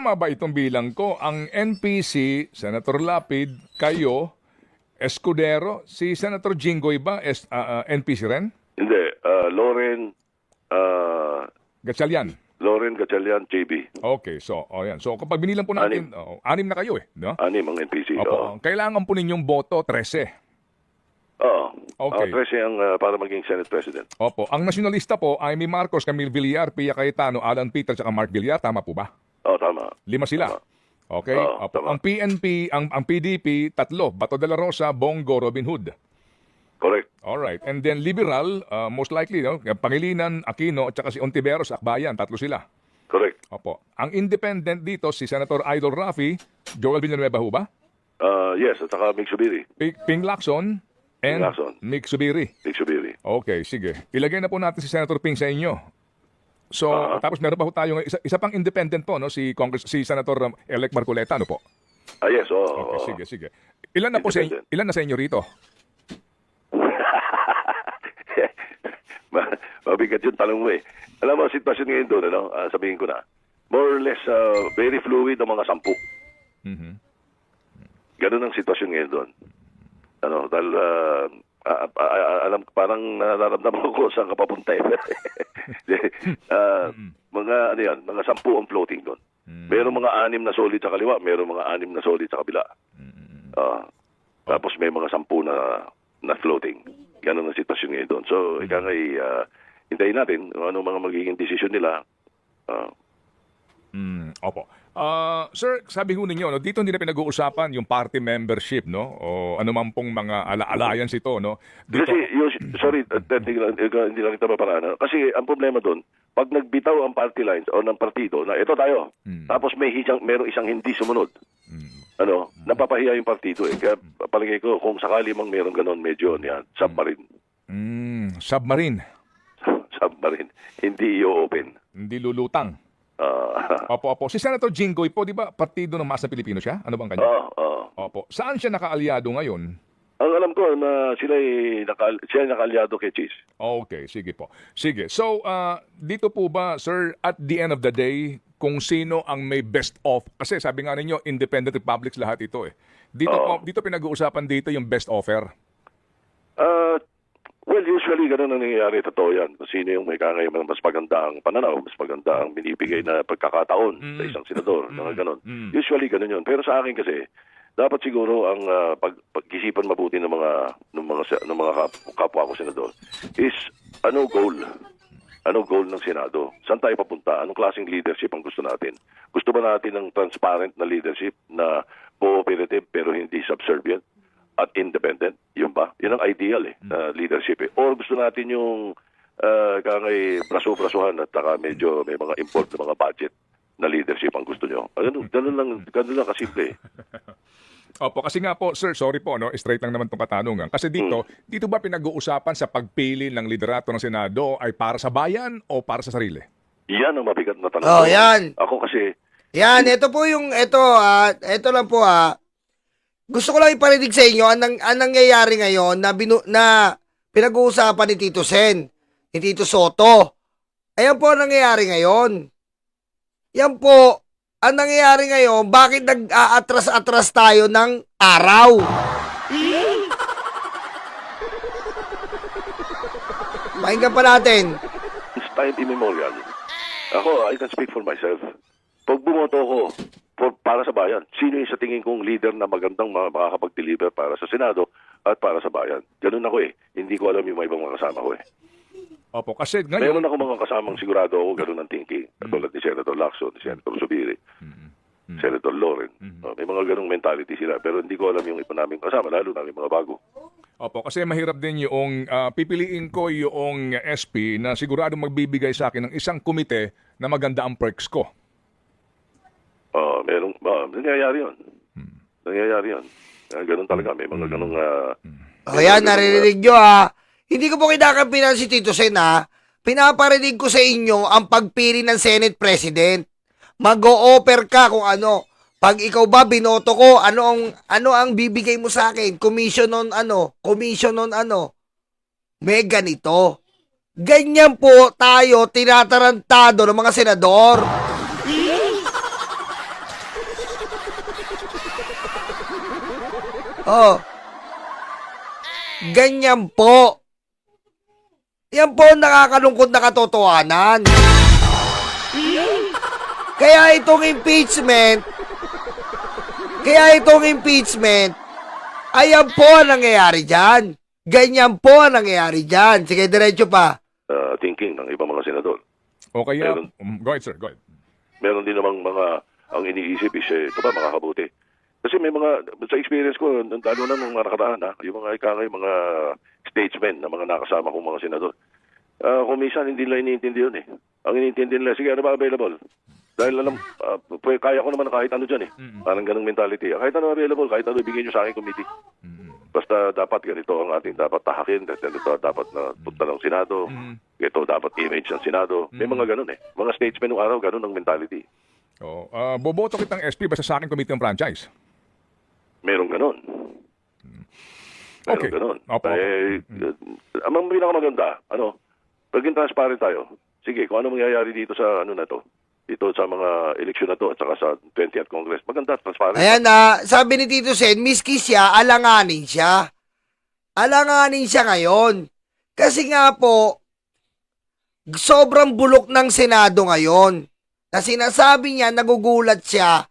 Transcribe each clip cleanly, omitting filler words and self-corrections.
Tama ba itong bilang ko? Ang NPC, Senator Lapid, kayo, Escudero, si Senator Jinggoy ba, NPC rin? Hindi, Gatchalian. Loren Gatchalian, JB. Okay, so, yan. So, kapag binilang po natin, anim na kayo no? Anim ang NPC. Opo, kailangan po ninyong boto, 13. Oo. Okay. 13 ang para maging Senate President. Opo, ang nasyonalista po, Amy Marcos, Camille Villar, Pia Cayetano, Alan Peter, at Mark Villar, tama po ba? Oo, tama. 5 sila. Tama. Okay? Opo. Tama. Ang PNP, ang PDP, 3, Bato de la Rosa, Bongo, Robin Hood. Correct. Alright. And then liberal, most likely, no? Pangilinan, Aquino, at saka si Ontiveros, Akbayan, 3 sila. Correct. Opo. Ang independent dito, si Senator Idol Rafi, Joel Villanueva ho ba? Yes, at saka Mig Subiri. Ping Lacson, and Ping Lacson. Mick Subiri. Mig Subiri. Okay, sige. Ilagay na po natin si Senator Ping sa inyo. So, tapos meron pa po tayong isa pang independent po, no? Si Senator Elec Marcoleta, ano po? Yes, oo. Okay, sige. Ilan na po sa inyo, ilan na sa inyo rito? Mabigat yung tanong mo eh. Alam mo, sitwasyon ngayon doon, sabihin ko na, more or less, very fluid ang mga 10. Mhm. Ganun ang sitwasyon ngayon doon. Dahil, alam, parang nararamdaman ko saan ka papunta eh. Mga 10 ang floating doon. Meron mga 6 na solid sa kaliwa, meron mga 6 na solid sa kabila. Tapos may mga 10 na floating. Ganun ang sitwasyon ngayon doon. So, ika nga hintayin natin kung ano mga magiging desisyon nila. Opo. Sir, sabi ho ninyo, no, dito hindi na pinag-uusapan yung party membership, no? O anuman pong mga alliance ito, no? Dito, Sorry, hindi lang kita maparaan. Kasi ang problema doon, pag nagbitaw ang party lines o ng partido na ito tayo, tapos merong isang hindi sumunod, napapahiya yung partido eh. Kaya palagay ko, kung sakali mang meron ganon, medyo submarine. Submarine. Submarine. Hindi i-open. Hindi lulutang. Opo. Si Senator Jinggoy po, di ba, partido ng Masa Pilipino siya? Ano bang kanya? Opo. Saan siya nakaalyado ngayon? Ang alam ko na siya nakaalyado kay Cheese. Okay, sige po. Sige. So, dito po ba, sir, at the end of the day, kung sino ang may best of, kasi sabi nga ninyo, independent republics lahat ito eh. Dito pinag-uusapan dito yung best offer. Well, usually ganun ang nangyayari, totoo yan. Kung sino yung may kakayaman mas maganda ang pananaw, mas maganda ang binibigay na pagkakataon sa isang senador, mga ganun. Usually ganun yun. Pero sa akin kasi, dapat siguro ang pag-isipan mabuti ng mga kapwa ko senador is ano goal? Ano goal ng Senado? Saan tayo papunta? Anong klaseng leadership ang gusto natin? Gusto ba natin ng transparent na leadership na cooperative pero hindi subservient at independent? Yun ba? Yun ang ideal na leadership eh. Or gusto natin yung kangay braso-brasuhan at saka medyo may mga import na mga budget na leadership ang gusto nyo. Ganun lang kasimple eh. Opo, kasi nga po, sir, sorry po, no, straight lang naman itong katanungan. Kasi dito ba pinag-uusapan sa pagpili ng liderato ng Senado ay para sa bayan o para sa sarili? Yan ang mabigat na tanong. Oh, yan. Ako kasi... Yan, ito po yung, ito lang po Gusto ko lang iparinig sa inyo ang nangyayari ngayon na pinag-uusapan ni Tito Sen, ni Tito Soto. Ayan po ang nangyayari ngayon. Yan po ang nangyayari ngayon, bakit nag-aatras-atras tayo ng araw? Pakinggan pa natin. It's time immemorial. Ako, I can speak for myself. Pag bumoto ko para sa bayan, sino yung sa tingin kong leader na magandang makakapag-deliver para sa Senado at para sa bayan? Ganun ako eh. Hindi ko alam yung mga ibang mga kasama ko eh. Opo, kasi ngayon... Meron ako mga kasamang sigurado ako ganun ang thinking. Katulad ni Senator Lacson, ni Senator Subiri, Senator Loren. May mga ganung mentality sila. Pero hindi ko alam yung iba naming kasama, lalo na yung mga bago. Opo, kasi mahirap din yung pipiliin ko yung SP na sigurado magbibigay sa akin ng isang komite na maganda ang perks ko. Nangyayari yun. Nangyayari yun. Ganun talaga. May mga ganung... Ayan, naririnig nyo Hindi ko po kinakampihan si Tito Sen Pinaparinig ko sa inyo ang pagpili ng Senate President. Mag-o-offer ka kung ano. Pag ikaw ba binoto ko, ano ang bibigay mo sa akin? Commission on ano. May ganito. Ganyan po tayo tinatarantado ng mga senador. Oh. Ganyan po. Yan po ang nakakalungkot na katotohanan. Kaya itong impeachment, ayan po ang nangyayari dyan. Ganyan po ang nangyayari dyan. Sige, diretso pa. Thinking ng ibang mga senador. O kaya, Meron. go ahead, sir, go ahead. Meron din namang mga, ang iniisip is, ito ba, makakabuti. Kasi may mga, sa experience ko, lalo na nung nakaraan, yung mga ikangay, mga statesmen na mga nakasama kong mga senador, kung minsan hindi nila iniintindi yun eh. Ang iniintindi nila, sige, ano ba available? Dahil alam, kaya ko naman kahit ano dyan eh. Parang ganung mentality. Kahit ano available, kahit ano ibigay nyo sa aking committee. Basta dapat ganito ang ating dapat tahakin, ganito dapat na punta ng Senado, ito dapat image ng Senado. May mga ganun eh. Mga statesmen ng araw, ganun ang mentality. Oh, boboto kitang SP basta sa akin committee ng franchise. Meron ganun. Meron Okay. ganun. Opo. Ang pinakamaganda, paging transparent tayo. Sige, kung ano mangyayari dito sa na to, dito sa mga eleksyon na to at saka sa 20th Congress, maganda, transparent. Ayan sabi ni Tito Sen, miski siya, alanganin siya. Alanganin siya ngayon. Kasi nga po, sobrang bulok ng Senado ngayon. Na sinasabi niya, nagugulat siya,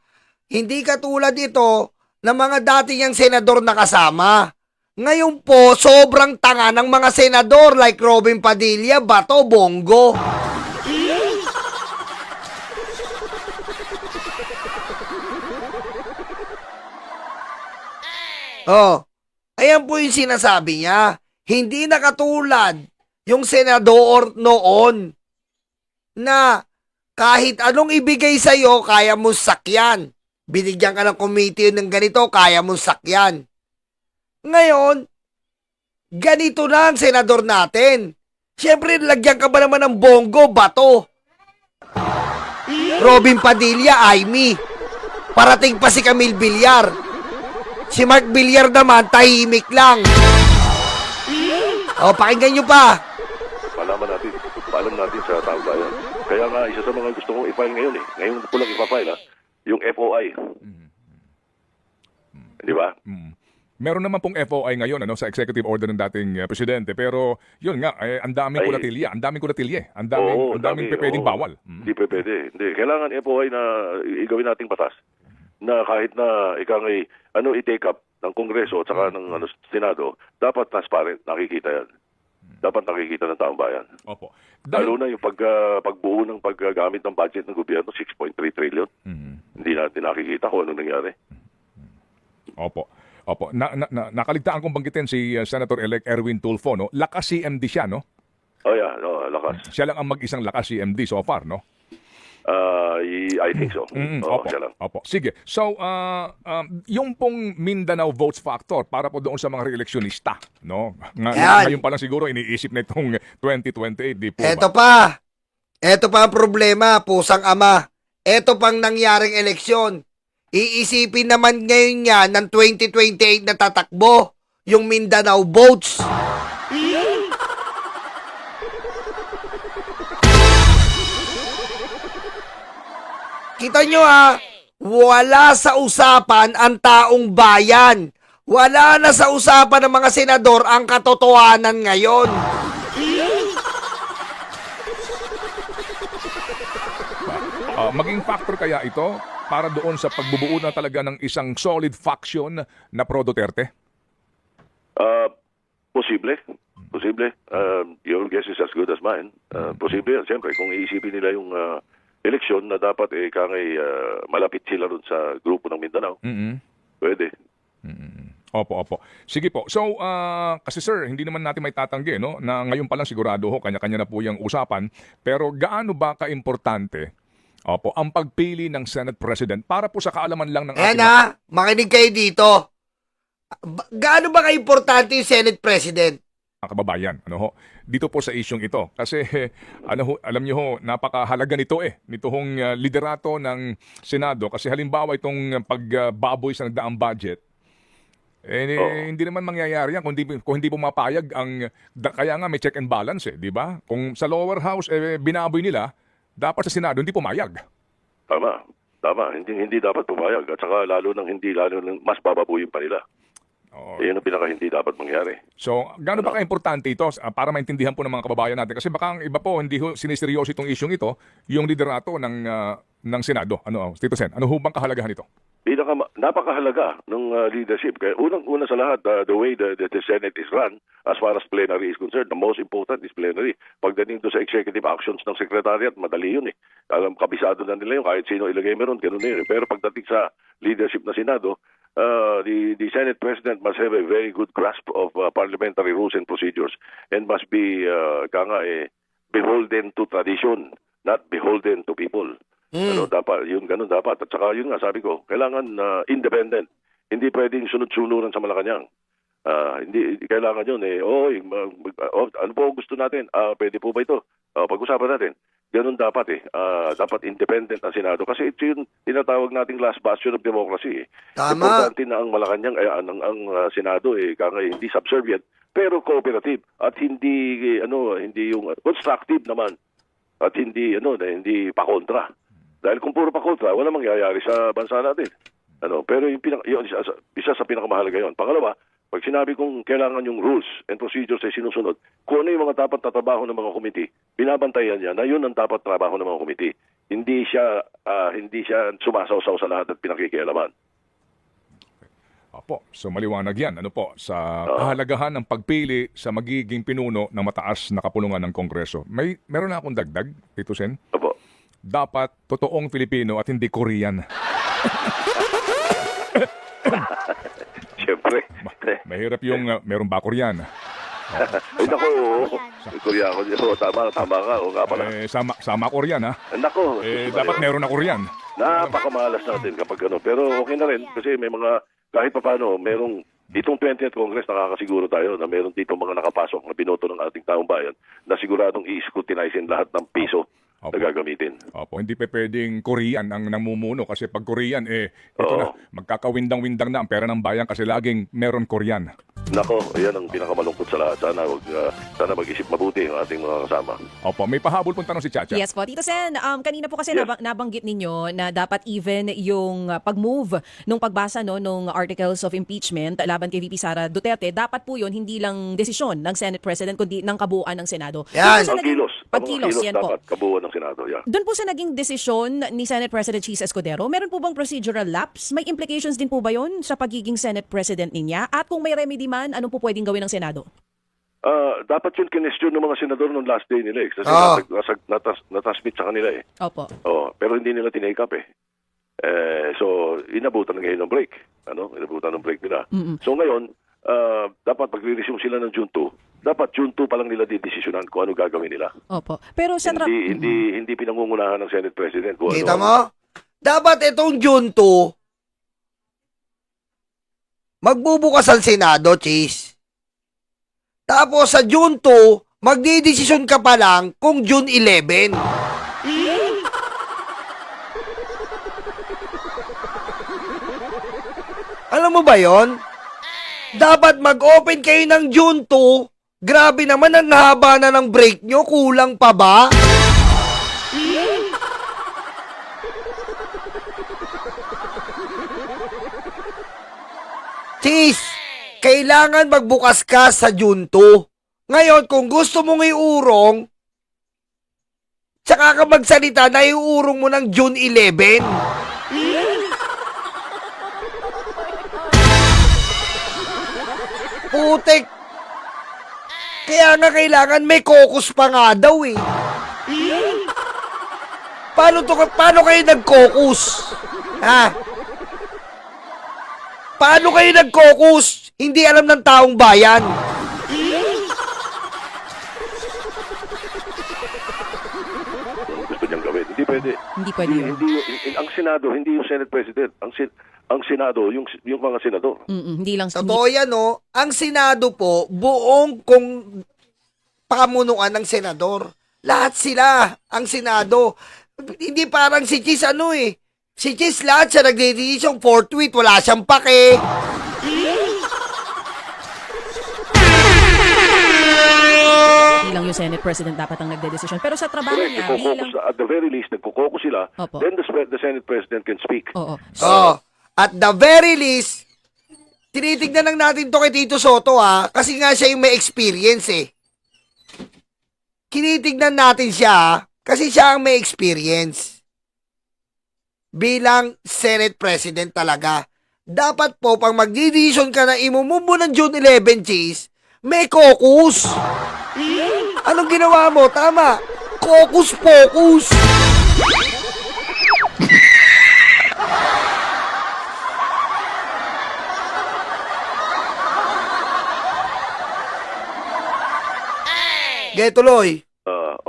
hindi katulad ito ng mga dati niyang senador na kasama. Ngayon po, sobrang tanga ng mga senador like Robin Padilla, Bato, Bongo. Oh, ayan po yung sinasabi niya. Hindi na katulad yung senador noon na kahit anong ibigay sa'yo, kaya mo sakyan. Binigyan ka ng committee ng ganito, kaya mo sakyan. Ngayon, ganito na ang senador natin. Siyempre, lagyan ka ba naman ng Bongo, Bato? Robin Padilla, Aimee. Parating pa si Camille Villar. Si Mark Villar naman, tahimik lang. O, pakinggan nyo pa. Paalam natin sa tao bayan. Kaya nga, isa sa mga gusto kong i-file ngayon eh. Ngayon ko lang ipafile yung FOI. Di ba? Meron naman pong FOI ngayon sa executive order ng dating presidente, pero yun nga, ang daming kunatilya, ang daming pwedeng bawal. Hindi pwede. Hindi. Kailangan FOI na igawin nating batas na kahit na i-take up ng Kongreso at saka ng Senado, dapat transparent, nakikita yan. Dapat nakikita ng taong bayan. Opo. Lalo na yung pagbuo ng paggamit ng budget ng gobyerno, 6.3 trillion. Hindi natin nakikita kung anong nangyari. Opo. Nakaligtaan kong banggitin si Senator-elect Erwin Tulfo, no? Lakas CMD siya, no? Oh yeah, lakas. Siya lang ang mag-isang lakas CMD so far, no? I think so. Opo. Siya lang. Opo. Sige. So, yung pong Mindanao votes factor para po doon sa mga reeleksyonista, no? Yan. Ngayon pa lang siguro iniisip na itong 2028, di po Eto ba? Eto pa ang problema, pusang ama. Eto pang nangyaring eleksyon. Iisipin naman ngayon niya ng 2028 na tatakbo, yung Mindanao votes. Kita nyo wala sa usapan ang taong bayan. Wala na sa usapan ng mga senador ang katotohanan ngayon. Maging factor kaya ito para doon sa pagbubuo na talaga ng isang solid faction na pro-Duterte? Posible. Your guess is as good as mine. Posible yan. Siyempre, kung iisipin nila yung eleksyon na dapat malapit sila dun sa grupo ng Mindanao, pwede. Opo. Sige po. So, kasi sir, hindi naman natin may tatanggi, no? Na ngayon pa lang sigurado kanya-kanya na po yung usapan. Pero gaano ba kaimportante ang pagpili ng Senate President para po sa kaalaman lang ng ating... Makinig kayo dito. Gaano ba kaimportante yung Senate President? Kababayan, dito po sa isyong ito. Kasi, alam niyo napakahalaga nito nitong liderato ng Senado. Kasi halimbawa itong pagbaboy sa nagdaang budget, hindi naman mangyayari yan kung hindi pumapayag kaya nga may check and balance, di ba? Kung sa lower house, binaboy nila, dapat sa Senado, hindi pumayag. Tama. Tama, hindi dapat pumayag. At saka lalo nang mas bababuyin pa nila. Oo. Yan ang pinaka hindi dapat mangyari. So, gaano ba ka-importante ito para maintindihan po ng mga kababayan natin? Kasi baka ang iba po, hindi ho siniseryoso itong isyong ito, yung liderato ng Senado. Tito Sen, ano ho bang kahalagahan ito? Napakahalaga ng leadership. Kaya unang-una sa lahat, the way the Senate is run, as far as plenary is concerned, the most important is plenary. Pagdating doon sa executive actions ng secretariat, madali yun eh. Kabisado na nila yun, kahit sino ilagay meron, ganun na yun. Pero pagdating sa leadership ng Senado, the Senate President must have a very good grasp of parliamentary rules and procedures and must be beholden to tradition, not beholden to people. Ganun dapat. At saka yun nga, sabi ko, kailangan independent. Hindi pwedeng sunod-sunuran sa Malacanang. Hindi kailangan yun ano po gusto natin? Pwede po ba ito? Pag-usapan natin. Ganun dapat dapat independent ang Senado kasi ito yung tinatawag nating last bastion of democracy. Tama. Importante na ang Malacanang ang Senado hindi subservient pero cooperative at hindi yung constructive naman at hindi pa kontra. Dahil kung puro pa kontra, wala mangyayari sa bansa natin. Pero isa sa pinakamahalaga yon. Pangalawa, pag sinabi kong kailangan yung rules and procedures ay sinusunod, kung ano yung mga dapat na trabaho ng mga committee, binabantayan niya na yun ang dapat trabaho ng mga committee. Hindi siya sumasawsaw sa lahat at pinakikialaman. Opo, so maliwanag yan. Sa kahalagahan ng pagpili sa magiging pinuno ng mataas na kapulungan ng Kongreso. Meron na akong dagdag, Tito Sen. Opo. Dapat totoong Filipino at hindi Korean. Siyempre. Mahirap yung meron ba Korean? Ay, naku, Korea ako. Tama ka. O nga pala. Sama Korean, ha? Naku. Dapat meron na Korean. Napakamalas natin kapag Pero okay na rin kasi may mga, kahit pa paano, merong, itong 20th Congress nakakasiguro tayo na meron dito mga nakapasok na binoto ng ating taong bayan na siguradong i-scrutinize lahat ng piso na gagamitin. Opo, hindi pa pwedeng Korean ang namumuno kasi pag Korean, ito na, magkakawindang-windang na ang pera ng bayan kasi laging meron Korean. Nako, yan ang pinakamalungkot sa lahat. Sana mag-isip mabuti ang ating mga kasama. Opo, may pahabol pong tanong si Chacha. Yes po. Tito Sen, kanina po kasi Yes. nabanggit ninyo na dapat even yung pag-move nung pagbasa nung articles of impeachment laban kay VP Sara Duterte, dapat po yun hindi lang desisyon ng Senate President kundi ng kabuuan ng Senado. Yan. Doon po sa Ang kilos. Pagkilos, yan po. Dapat kabuuan ng Senado. Yeah. Doon po sa naging desisyon ni Senate President Cheese Escudero, meron po bang procedural lapse? May implications din po ba yun sa pagiging Senate President niya? At kung may remedy man, ano po pwedeng gawin ng Senado? Dapat yun kinestyon ng mga senador nung last day nila kasi natasmit sa kanila Opo. pero hindi nila tinake up so inabutan na ngayon ng break. Inabutan ng break nila. So ngayon, dapat pag-resume sila ng June 2, dapat June 2 pa lang nila didesisyonan kung ano gagawin nila. Opo. Pero sa Hindi pinangungunahan ng Senate President. Kung Kita mo? Dapat itong June 2, magbubukas ang Senado, Chis. Tapos sa June 2, magdidesisyon ka pa lang kung June 11. Alam mo ba yon? Dapat mag-open kayo ng June 2. Grabe naman, ang haba na ng break nyo. Kulang pa ba? Chis, kailangan magbukas ka sa June 2. Ngayon, kung gusto mong iurong, tsaka ka magsalita na iurong mo ng June 11. Putik. Kaya nga kailangan may caucus pa nga daw eh. Paano kayo nag-caucus? Ha? Paano kayo nag-caucus? Hindi alam ng taong bayan. gusto niyang gawin. Hindi pwede. Hindi pwede yun. Ang Senado, hindi yung Senate President. Ang Senado, yung mga senador. Hindi lang Totoo yan, no? Ang Senado po, buong pamunuan ng senador. Lahat sila, ang Senado. Hindi parang si Chis, si Chis lahat siya nagdedesisyon, forthwith, wala siyang pake. Hindi lang lang yung Senate President dapat ang nagdedesisyon. Pero sa trabaho Correct. niya, Nagko-caucus, bilang... at the very least, nagko-caucus sila, Opo. then the Senate President can speak. Oo. Oh, at the very least, tinitignan lang natin to kay Tito Soto kasi nga siya yung may experience eh. Kinitignan natin siya kasi siya ang may experience. Bilang Senate President talaga. Dapat po, pag magdidesisyon ka na imumubo ng June 11, Cheese, may caucus. Anong ginawa mo? Tama. Caucus focus. Gaya tuloy.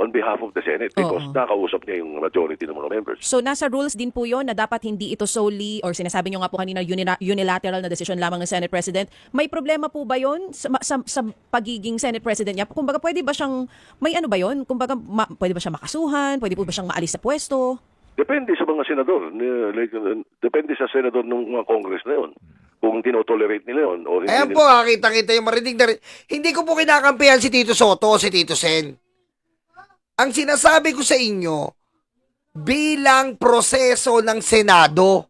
On behalf of the Senate, because Oo. nakausap niya yung majority ng mga members. So nasa rules din po yon na dapat hindi ito solely or sinasabi nyo nga po kanina unilateral na desisyon lamang ng Senate President. May problema po ba yon sa pagiging Senate President niya? Kumbaga pwede ba siyang, may ano ba yon? Kumbaga pwede ba siya makasuhan? Pwede po ba siyang maalis sa pwesto? Depende sa mga senador. Depende sa senador ng mga Congress na yun. Kung tinotolerate nila yun. O hindi Ayan po, kita-kita yung marinig na rin. Hindi ko po kinakampihan si Tito Soto o si Tito Sen. Ang sinasabi ko sa inyo, bilang proseso ng Senado,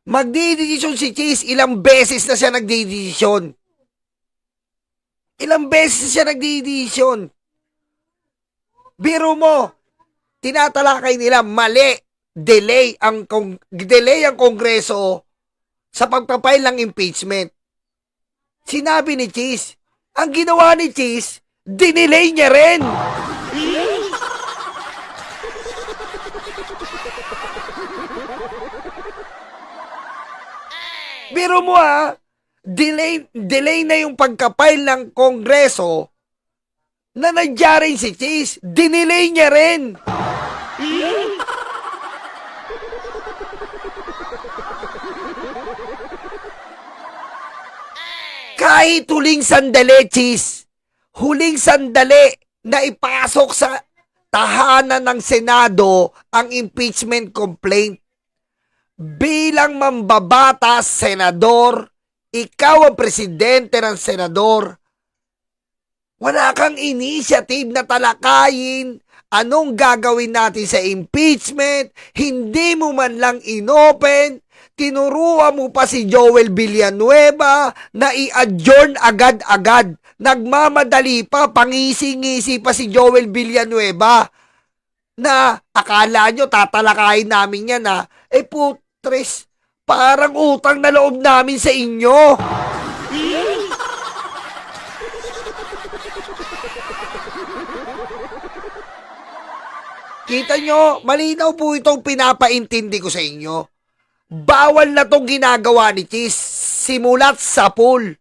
magdidesisyon si Cheese, ilang beses na siya nagdidesisyon. Ilang beses siya nagdidesisyon. Biro mo, tinatalakay nila, mali, delay ang Kongreso sa pagpapail ng impeachment. Sinabi ni Cheese, ang ginawa ni Cheese, dinelay niya rin. Biro mo delay na yung pagkapail ng Kongreso na nandiyan rin si Cheese. Dinelay niya rin. Kahit huling sandali, Cheese, huling sandali na ipasok sa tahanan ng Senado ang impeachment complaint. Bilang mambabatas, senador, ikaw ang presidente ng senador. Wala kang initiative na talakayin anong gagawin natin sa impeachment. Hindi mo man lang inopen. Tinuruan mo pa si Joel Villanueva na i-adjourn agad-agad. Nagmamadali pa, pangisi-ngisi pa si Joel Villanueva na akala nyo tatalakayin namin yan putres, parang utang na loob namin sa inyo. Kita nyo, malinaw po itong pinapaintindi ko sa inyo. Bawal na tong ginagawa ni Cheese simulat sa pool.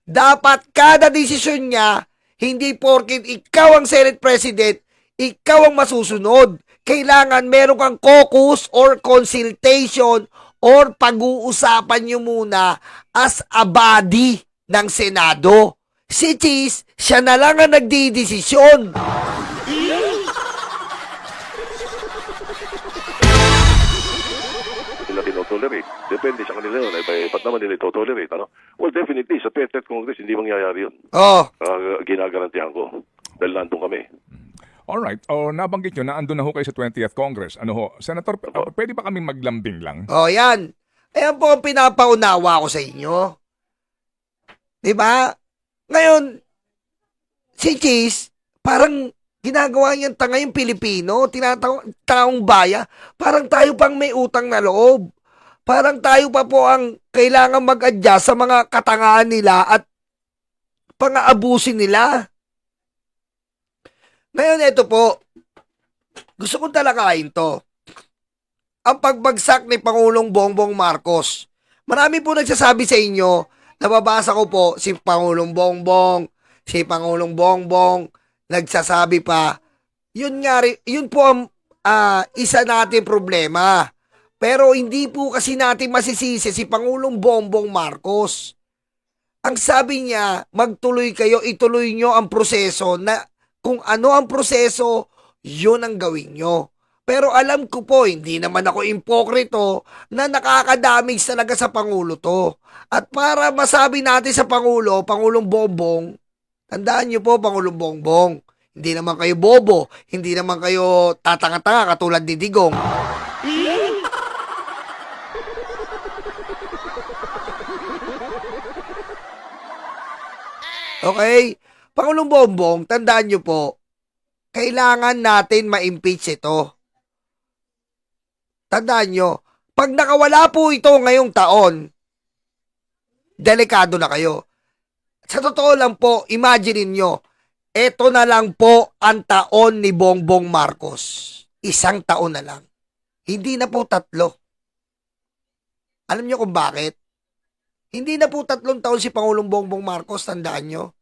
Dapat kada desisyon niya, hindi porket ikaw ang Senate President, ikaw ang masusunod. Kailangan meron kang caucus or consultation or pag-uusapan nyo muna as a body ng Senado. Si Cheese, siya na lang ang nagdidesisyon. Sila tinotolerate. Depende sa kanila yun. Ba't naman nila ito-tolerate? Ano? Well, definitely, sa Petret Congress, hindi mangyayari yun. Oh, Ginagarantihan ko. Dahil nandun kami. Alright. Nabanggit nyo na andun na ho kayo sa 20th Congress. Ano ho? Senator, pwede ba kami maglambing lang? yan. Ayan po ang pinapaunawa ko sa inyo. Diba? Ngayon, si Cheese, parang ginagawa niyang tanga yung Pilipino, taong baya, parang tayo pang may utang na loob. Parang tayo pa po ang kailangan mag-adjust sa mga katangaan nila at pang-aabusin nila. Ngayon, ito po, gusto kong talakayin to. Ang pagbagsak ni Pangulong Bongbong Marcos. Marami po nagsasabi sa inyo, nababasa ko po, si Pangulong Bongbong, nagsasabi pa, yun po ang isa nating problema. Pero hindi po kasi natin masisisi si Pangulong Bongbong Marcos. Ang sabi niya, magtuloy kayo, ituloy nyo ang proseso na kung ano ang proseso, yun ang gawin nyo. Pero alam ko po, hindi naman ako impokrito na nakakadamage talaga sa Pangulo to. At para masabi natin sa Pangulo, Pangulong Bongbong, tandaan nyo po, Pangulong Bongbong, Hindi naman kayo bobo. Hindi naman kayo tatanga-tanga katulad ni Digong. Okay? Pangulong Bongbong, tandaan nyo po, kailangan natin ma-impeach ito. Tandaan nyo, pag nakawala po ito ngayong taon, delikado na kayo. Sa totoo lang po, imagine nyo, ito na lang po ang taon ni Bongbong Marcos. Isang taon na lang. Hindi na po 3. Alam nyo kung bakit? Hindi na po 3 taon si Pangulong Bongbong Marcos, tandaan nyo.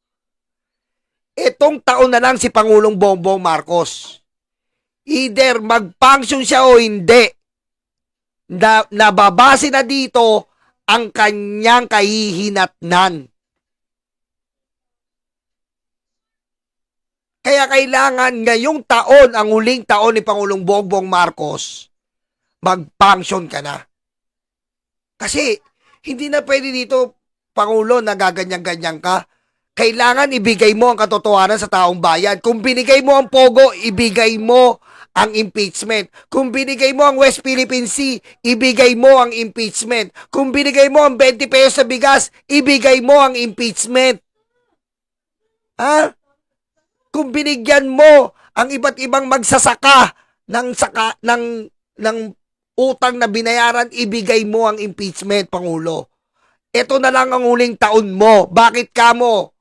Itong taon na lang si Pangulong Bongbong Marcos. Either mag-function siya o hindi. Nababase na dito ang kanyang kahihinatnan. Kaya kailangan ngayong taon, ang huling taon ni Pangulong Bongbong Marcos, mag-function ka na. Kasi hindi na pwede dito, Pangulo, na gaganyan-ganyan ka. Kailangan ibigay mo ang katotohanan sa taong bayan. Kung binigay mo ang Pogo, ibigay mo ang impeachment. Kung binigay mo ang West Philippine Sea, ibigay mo ang impeachment. Kung binigay mo ang 20 pesos sa bigas, ibigay mo ang impeachment. Ha? Kung binigyan mo ang iba't ibang magsasaka ng utang na binayaran, ibigay mo ang impeachment, Pangulo. Ito na lang ang huling taon mo. Bakit ka mo?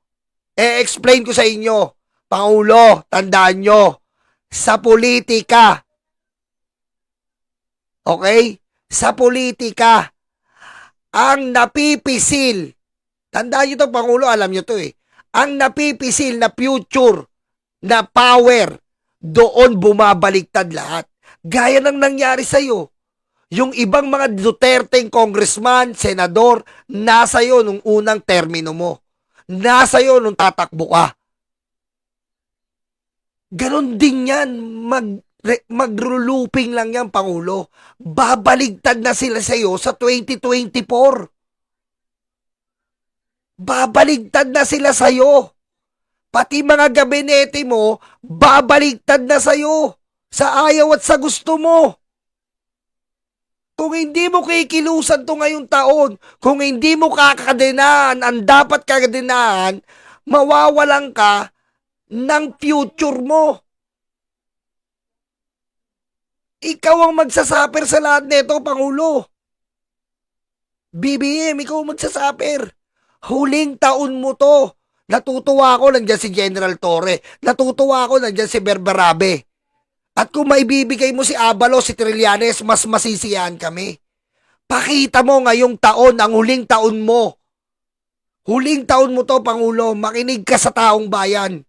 E-explain ko sa inyo. Pangulo, tandaan nyo, sa politika, okay? Sa politika, ang napipisil, tandaan nyo to, Pangulo, alam nyo to eh, ang napipisil na future, na power, doon bumabaliktad lahat. Gaya ng nangyari sa'yo. Yung ibang mga Duterte congressman, senador, nasa iyo nung unang termino mo. Nasa iyo nung tatakbo ka. Ganon din yan. Mag-looping lang yan, Pangulo. Babaligtad na sila sa iyo sa 2024. Babaligtad na sila sa iyo. Pati mga gabinete mo, babaligtad na sa iyo. Sa ayaw at sa gusto mo. Kung hindi mo kikilusan to ngayong taon, kung hindi mo kakadenahan ang dapat kakadenahan, mawawalan ka ng future mo. Ikaw ang magsasaper sa lahat nito, Pangulo. BBM, ikaw ang magsasaper. Huling taon mo to. Natutuwa ako, nandiyan si General Torre. Natutuwa ako, nandiyan si Berberabe. At kung maibibigay mo si Abalos, si Trillanes, mas masisiyahan kami. Pakita mo ngayong taon, ang huling taon mo. Huling taon mo to, Pangulo, makinig ka sa taong bayan.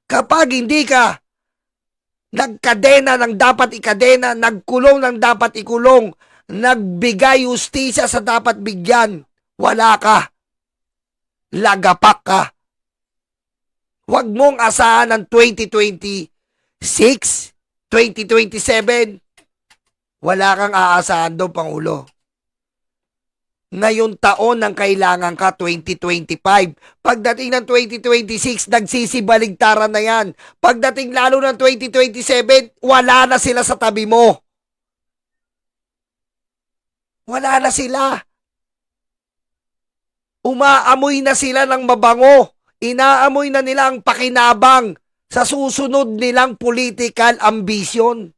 Kapag hindi ka nagkadena ng dapat ikadena, nagkulong ng dapat ikulong, nagbigay justisya sa dapat bigyan, wala ka. Lagapak ka. Huwag mong asahan ng 2026, 2027, wala kang aasahan doon, Pangulo. Ngayon taon ang kailangan ka, 2025. Pagdating ng 2026, nagsisibaligtaran na yan. Pagdating lalo ng 2027, wala na sila sa tabi mo. Wala na sila. Umaamoy na sila ng mabango. Inaamoy na nila ang pakinabang sa susunod nilang political ambition.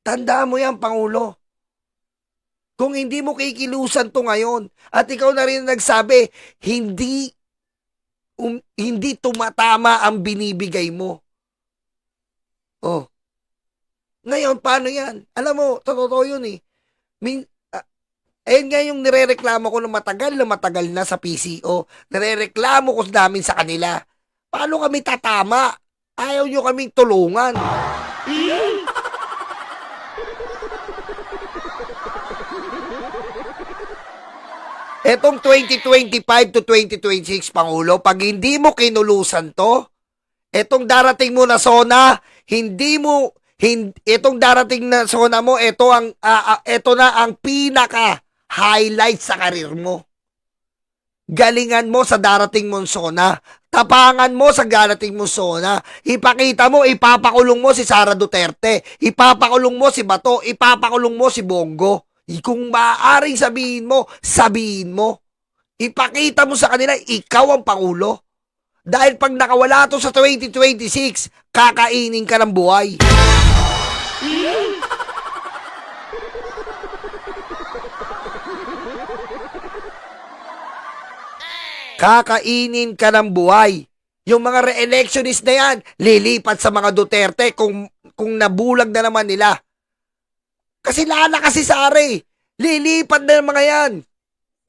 Tandaan mo yan, Pangulo. Kung hindi mo kikilusan to ngayon, at ikaw na rin nagsabi, hindi tumatama ang binibigay mo. Oh. Ngayon, paano yan? Alam mo, totoo yun eh. Ayun nga yung nirereklamo ko na matagal na sa PCO. Nirereklamo ko namin sa kanila. Paano kami tatama? Ayaw nyo kaming tulungan. Etong 2025 to 2026, Pangulo, pag hindi mo kinulusan to, etong darating mo na SONA, etong darating na SONA mo, ito na ang pinaka highlight sa karir mo. Galingan mo sa darating mong sona. Tapangan mo sa darating mong sona. Ipakita mo, ipapakulong mo si Sara Duterte. Ipapakulong mo si Bato. Ipapakulong mo si Bongo. Kung maaaring sabihin mo, sabihin mo. Ipakita mo sa kanila, ikaw ang Pangulo. Dahil pag nakawala to sa 2026, kakainin ka ng buhay. Kakainin ka ng buhay. Yung mga re-electionist na yan, lilipat sa mga Duterte kung nabulag na naman nila. Kasi lala kasi Sara eh. Lilipat na ng mga yan.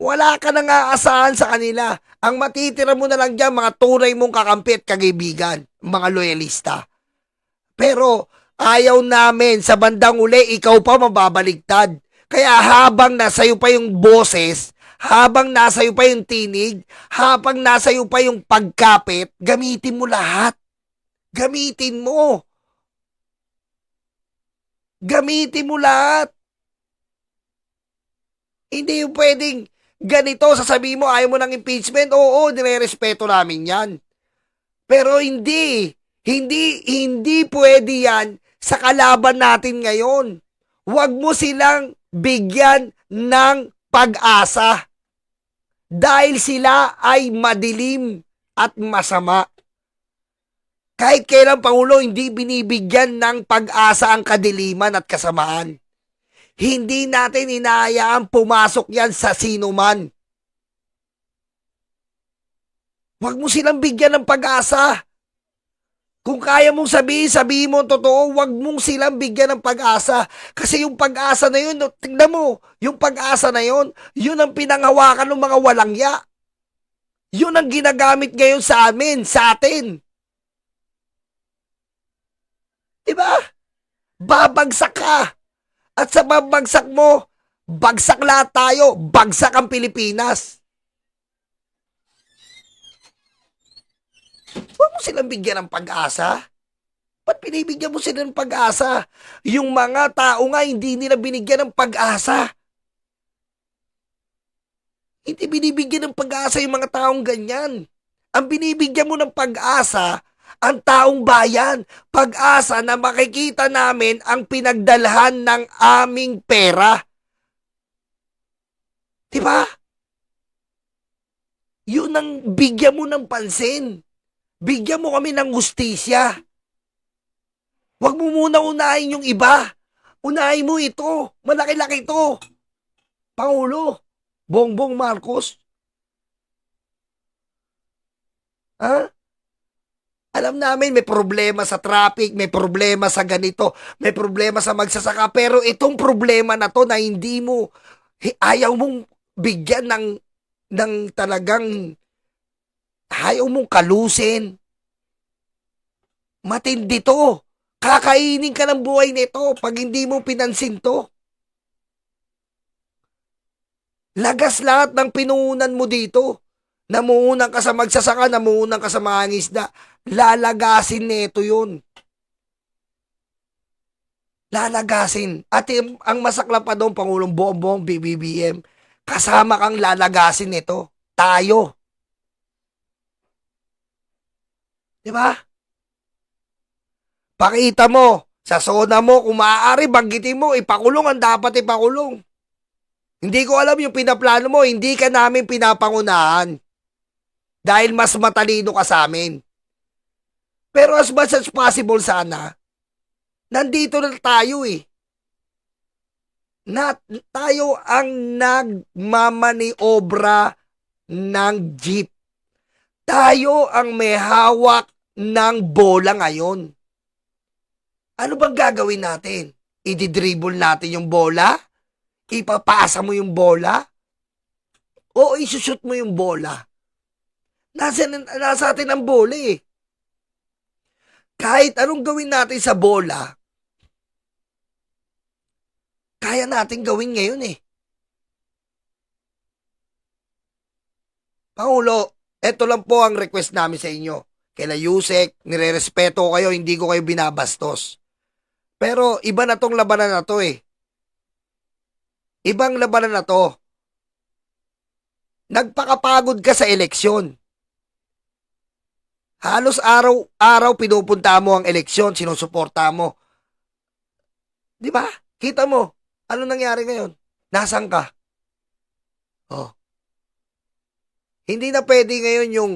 Wala ka nang aasahan sa kanila. Ang matitira mo na lang dyan, mga tunay mong kakampi at kagaibigan, mga loyalista. Pero ayaw namin, sa bandang uli, ikaw pa mababaligtad. Kaya habang nasa iyo pa yung boses, habang nasa iyo pa yung tinig, habang nasa iyo pa yung pagkapit, gamitin mo lahat. Gamitin mo. Gamitin mo lahat. Hindi yung pwedeng ganito, sasabihin mo, ayaw mo ng impeachment. Oo, nire-respeto namin yan. Pero hindi pwede yan sa kalaban natin ngayon. Huwag mo silang bigyan ng pag-asa. Dahil sila ay madilim at masama. Kahit kailan Pangulo, hindi binibigyan ng pag-asa ang kadiliman at kasamaan. Hindi natin inaayaan pumasok yan sa sinuman. Huwag mo silang bigyan ng pag-asa. Kung kaya mong sabihin mo ang totoo, huwag mong silang bigyan ng pag-asa. Kasi yung pag-asa na yun, tignan mo, yung pag-asa na yun, yun ang pinanghawakan ng mga walangya. Yun ang ginagamit ngayon sa amin, sa atin. Diba? Babagsak ka. At sa babagsak mo, bagsak lahat tayo. Bagsak ang Pilipinas. Huwag mo silang bigyan ng pag-asa. Ba't binibigyan mo sila ng pag-asa? Yung mga tao nga, hindi nila binigyan ng pag-asa. Hindi binibigyan ng pag-asa yung mga taong ganyan. Ang binibigyan mo ng pag-asa, ang taong bayan, pag-asa na makikita namin ang pinagdalhan ng aming pera. Diba? Yun ang bigyan mo ng pansin. Bigyan mo kami ng hustisya. Huwag mo muna unahin yung iba. Unahin mo ito. Malaki-laki ito. Pangulo, Bongbong Marcos. Ha? Alam namin may problema sa traffic, may problema sa ganito, may problema sa magsasaka, pero itong problema na to na hindi mo, ayaw mong bigyan ng talagang, ayaw mong kalusin. Matindi to. Kakainin ka ng buhay nito pag hindi mo pinansin to. Lagas lahat ng pinuunan mo dito. Namuunang ka sa magsasaka, namuunang ka sa mga isda. Lalagasin neto yun. Lalagasin. At ang masakla pa doon, Pangulong Bongbong, BBBM, kasama kang lalagasin nito. Tayo. Diba? Pakita mo, sa zona mo, kung maaari, banggitin mo, ipakulong ang dapat ipakulong. Hindi ko alam yung pinaplano mo, hindi ka namin pinapangunahan. Dahil mas matalino ka sa amin. Pero as much as possible sana, nandito na tayo eh. Tayo ang nagmamaniobra ng jeep. Tayo ang may hawak ng bola ngayon. Ano bang gagawin natin? I-dribble natin yung bola? Ipapasa mo yung bola? O isushoot mo yung bola? Nasa atin ang bola eh. Kahit anong gawin natin sa bola, kaya natin gawin ngayon eh. Pangulo, eto lang po ang request namin sa inyo. Kaila Yusek, nire-respeto ko kayo, hindi ko kayo binabastos. Pero iba na tong labanan na to eh. Ibang labanan na to. nagpakapagod ka sa eleksyon. Halos araw-araw pinupunta mo ang eleksyon, sinusuporta mo. Di ba? Kita mo, ano nangyari ngayon? Nasaan ka? Oh. Hindi na pwede ngayon yung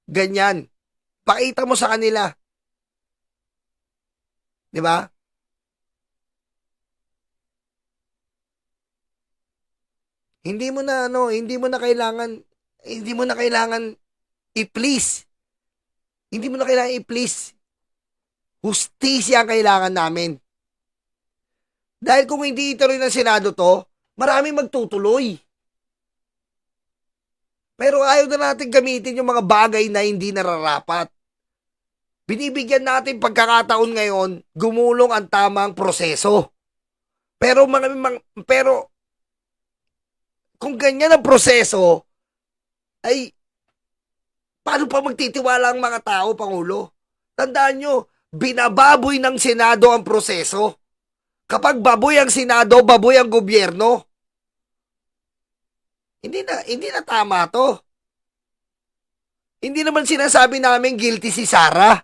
ganyan. Pakita mo sa kanila. Di ba? Hindi mo na kailangan i-please. Hindi mo na kailangan i-please. Hustisya ang kailangan namin. Dahil kung hindi ituloy ng Senado to, maraming magtutuloy. Pero ayaw na natin gamitin yung mga bagay na hindi nararapat. Binibigyan natin pagkakataon ngayon, gumulong ang tamang proseso. Pero kung ganyan ang proseso, ay paano pa magtitiwala ang mga tao, Pangulo? Tandaan nyo, binababoy ng Senado ang proseso. Kapag baboy ang Senado, baboy ang gobyerno. Hindi na tama to. Hindi naman sinasabi namin guilty si Sara.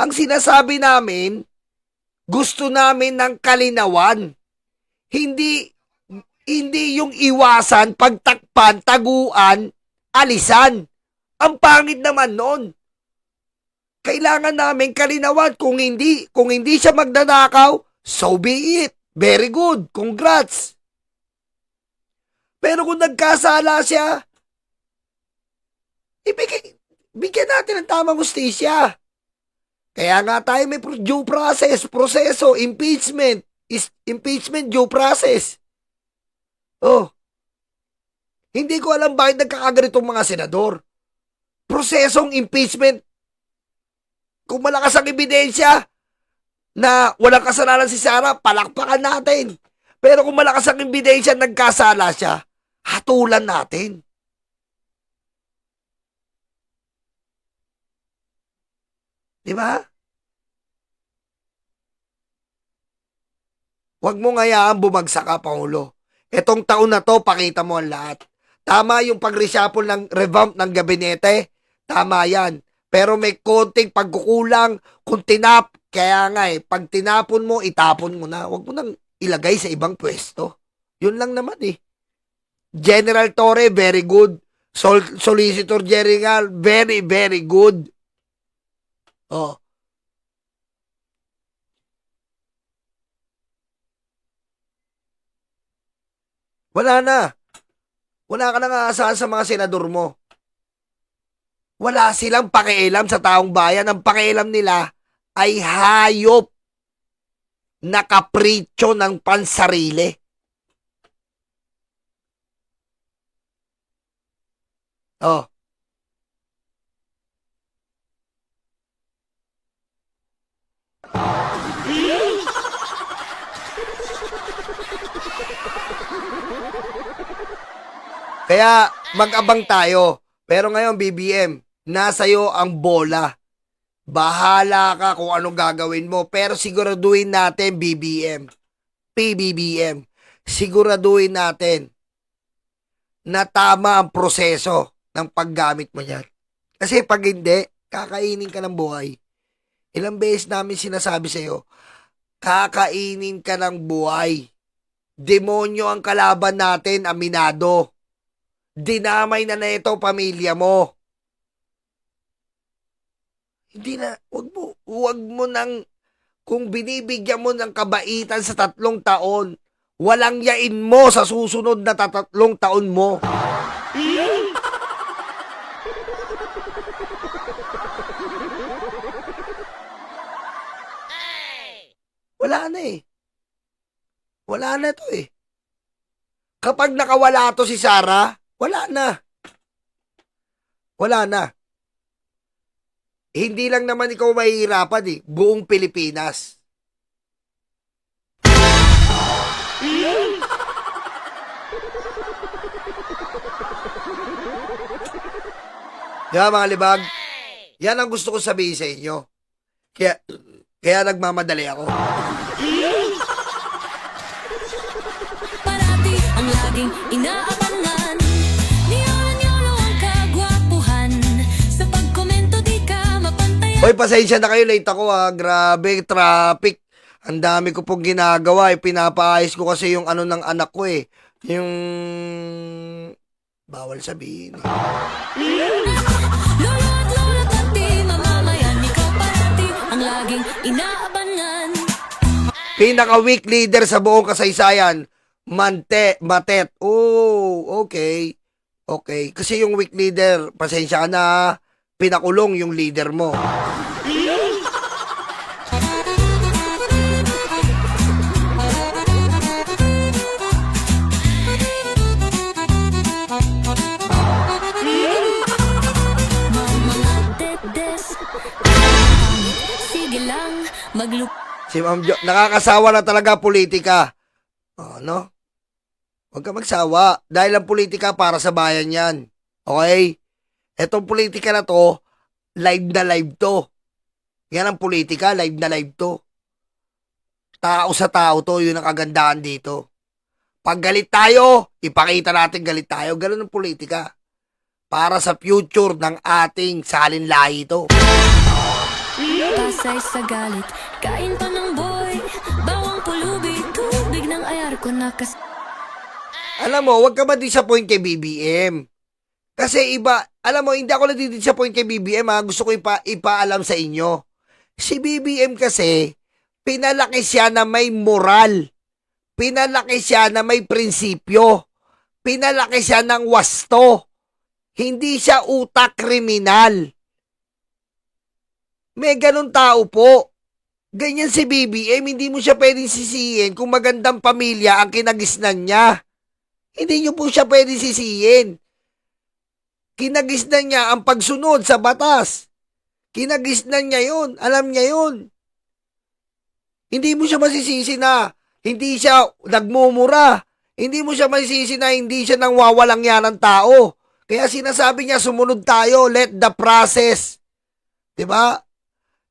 Ang sinasabi namin, gusto namin ng kalinawan. Hindi yung iwasan, pagtakpan, taguan, alisan. Ang pangit naman nun. Kailangan namin kalinawan. Kung hindi siya magnanakaw, so be it. Very good. Congrats. Pero kung nagkasala siya, bigyan natin ng tamang hustisya. Kaya nga tayo may due process, proseso, impeachment, due process. Oh. Hindi ko alam bakit nagkakaganitong mga senador. Prosesong impeachment. Kung malakas ang ebidensya na walang kasalanan si Sara, palakpakan natin. Pero kung malakas ang ebidensya nagkasala siya, hatulan natin. Di ba? Huwag mo ngayaan bumagsak ka, Pangulo. Etong taon na to, pakita mo ang lahat. Tama yung pag-reshuffle ng revamp ng gabinete. Tama yan. Pero may konting pagkukulang kaya nga pag tinapon mo, itapon mo na. Huwag mo nang ilagay sa ibang pwesto. Yun lang naman eh. General Torre, very good. Solicitor General, very, very good. Oh. Wala na. Wala ka nang aasahan sa mga senador mo. Wala silang pakialam sa taong bayan. Ang pakialam nila ay hayop na kapritsyo ng pansarili. Oh. Kaya mag-abang tayo. Pero ngayon, BBM, nasa iyo ang bola. Bahala ka kung anong gagawin mo. Pero siguraduhin natin, PBBM, siguraduhin natin na tama ang proseso ng paggamit mo yan. Kasi pag hindi, kakainin ka ng buhay. Ilang beses namin sinasabi sa iyo, kakainin ka ng buhay. Demonyo ang kalaban natin, aminado. Dinamay na ito pamilya mo. Hindi na, wag mo nang, kung binibigyan mo ng kabaitan sa 3 taon, walang yain mo sa susunod na 3 taon mo. Wala na eh. Wala na to eh. Kapag nakawala to si Sara, wala na. Wala na. Hindi lang naman ikaw mahihirapan eh. Buong Pilipinas. Yan mga libag. Yan ang gusto ko sabihin sa inyo. Kaya nagmamadali ako. Parati ang laging inaabangan. Niyolo-niyolo ang kagwapuhan. Sa pagkomento di ka mapantay. Hoy, pasensya na kayo, late ako ha. Grabe, traffic. Ang dami ko pong ginagawa eh. Pinapaayos ko kasi yung ano ng anak ko eh. Yung... Bawal sabihin. Lolo at lola pati mamamayan. Ikaw parati ang laging inaabangan. Pinaka-weak leader sa buong kasaysayan. Matet. Oh, okay. Okay. Kasi yung weak leader, pasensya ka na ha. Pinakulong yung leader mo. Mga dedes. Sige lang, maglup. Si Ma'am Jo, nakakasawa na talaga politika. No? Huwag ka magsawa. Dahil ang politika para sa bayan yan. Okay? Etong politika na to, live na live to. Yan ang politika, live na live to. Tao sa tao to, yun ang kagandahan dito. Pag galit tayo, ipakita natin galit tayo. Ganun ang politika. Para sa future ng ating salinlahi to. Pasay sa galit, kain pa ng boy. Bawang pulubi, tubig ng ayar ko nakas. Alam mo, huwag ka ma-disappoint kay BBM. Kasi iba, alam mo, hindi ako na-disappoint kay BBM ha. Gusto ko ipaalam sa inyo. Si BBM kasi, pinalaki siya na may moral. Pinalaki siya na may prinsipyo. Pinalaki siya ng wasto. Hindi siya utak kriminal. May ganun tao po. Ganyan si BBM, hindi mo siya pwedeng sisihin kung magandang pamilya ang kinagisnan niya. Hindi niyo po siya pwedeng sisihin. Kinagisnan niya ang pagsunod sa batas. Kinagisnan niya yun. Alam niya yun. Hindi mo siya masisisi na hindi siya nagmumura. Hindi mo siya masisisi na hindi siya nang wawalang yan ng tao. Kaya sinasabi niya, sumunod tayo. Let the process. Diba?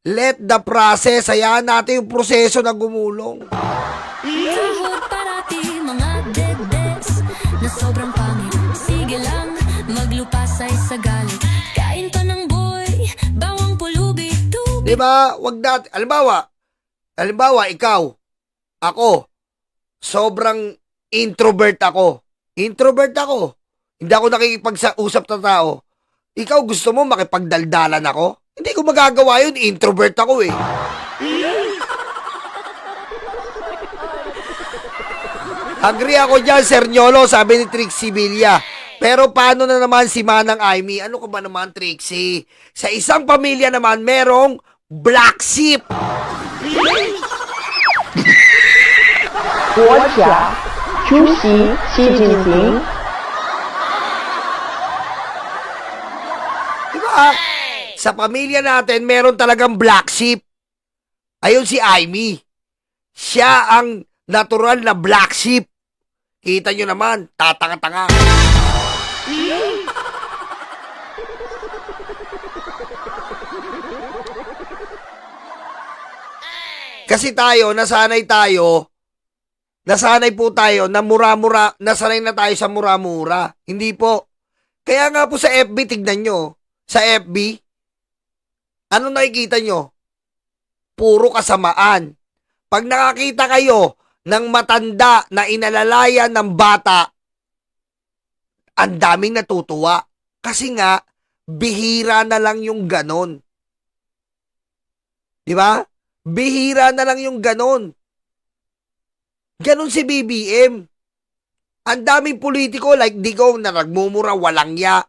Let the process. Hayaan natin yung proseso na gumulong. Sahod parati mga dedes na sobrang pangit. Sige lang, maglupasay sa galit. Kain pa ng boy, bawang pulubi, tubig. Diba? Wag natin. Halimbawa, ikaw, ako, sobrang introvert ako. Hindi ako nakikipag-usap na tao. Ikaw gusto mo makipagdaldalan ako? Hindi ko magagawa yun. Introvert ako eh. Agree ako dyan, Sir Nyolo, sabi ni Trixie Villa. Pero paano na naman si Manang Aimee? Ano ka ba naman, Trixie? Sa isang pamilya naman, merong black sheep. 国家主席习近平 Diba? Sa pamilya natin, meron talagang black sheep. Ayun si Aimee. Siya ang natural na black sheep. Kita nyo naman, tatanga-tanga. Kasi nasanay po tayo na mura-mura, nasanay na tayo sa mura-mura. Hindi po. Kaya nga po sa FB, tignan nyo. Sa FB, ano nakikita nyo? Puro kasamaan. Pag nakakita kayo ng matanda na inalalayan ng bata, ang daming natutuwa. Kasi nga, bihira na lang yung ganon. Di ba? Bihira na lang yung ganon. Ganon si BBM. Ang daming politiko like Digong na nagmumura, walang ya.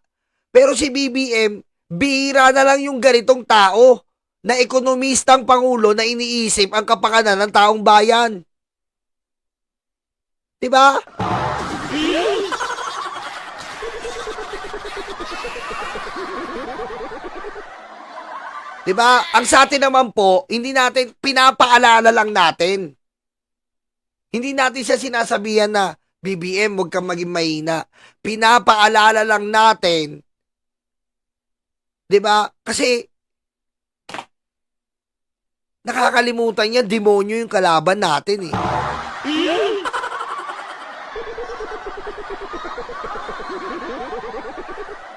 Pero si BBM, bihira na lang yung ganitong tao na ekonomistang pangulo na iniisip ang kapakanan ng taong bayan. Diba? Diba? Ang sa atin naman po, hindi natin, pinapaalala lang natin. Hindi natin siya sinasabihan na, BBM, huwag kang maging mahina. Pinapaalala lang natin. Diba? Kasi, nakakalimutan niya, demonyo yung kalaban natin eh.